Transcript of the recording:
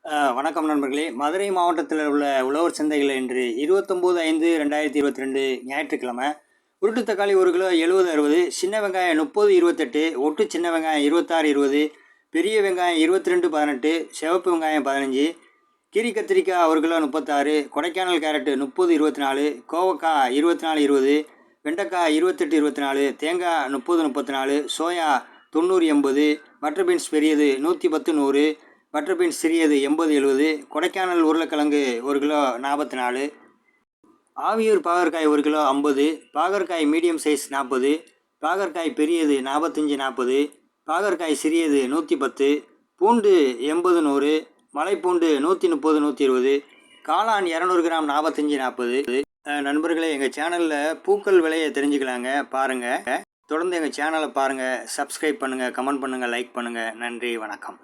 வணக்கம் நண்பர்களே. மதுரை மாவட்டத்தில் உள்ள உழவர் சந்தைகள் இன்று 29/5/2022 ஞாயிற்றுக்கிழமை. உருட்டு தக்காளி 1 கிலோ 70-60, சின்ன வெங்காயம் 30-28, ஒட்டு சின்ன வெங்காயம் 26-20, பெரிய வெங்காயம் 22-18, சிவப்பு வெங்காயம் 15, கீரி கத்திரிக்காய் 1 கிலோ 36, கொடைக்கானல் கேரட்டு 30-24, கோவக்காய் 24-20, வெண்டைக்காய் 28-24, தேங்காய் 30-34, சோயா 90-80, பட்டர் பீன்ஸ் பெரியது 110-100, பட்டர் பீன்ஸ் சிறியது 80-70, கொடைக்கானல் உருளைக்கிழங்கு 1 கிலோ 44, ஆவியூர் பாகற்காய் 1 கிலோ 50, பாகற்காய் மீடியம் சைஸ் 40, பாகற்காய் பெரியது 45-40, பாகற்காய் சிறியது 110, பூண்டு 80-100, மலைப்பூண்டு 130-120, காளான் 200 கிராம் 45-40. நண்பர்களே, எங்கள் சேனலில் பூக்கள் விலையை தெரிஞ்சுக்கலாங்க, பாருங்கள். தொடர்ந்து எங்கள் சேனலை பாருங்கள், சப்ஸ்கிரைப் பண்ணுங்கள், கமெண்ட் பண்ணுங்கள், லைக் பண்ணுங்கள். நன்றி, வணக்கம்.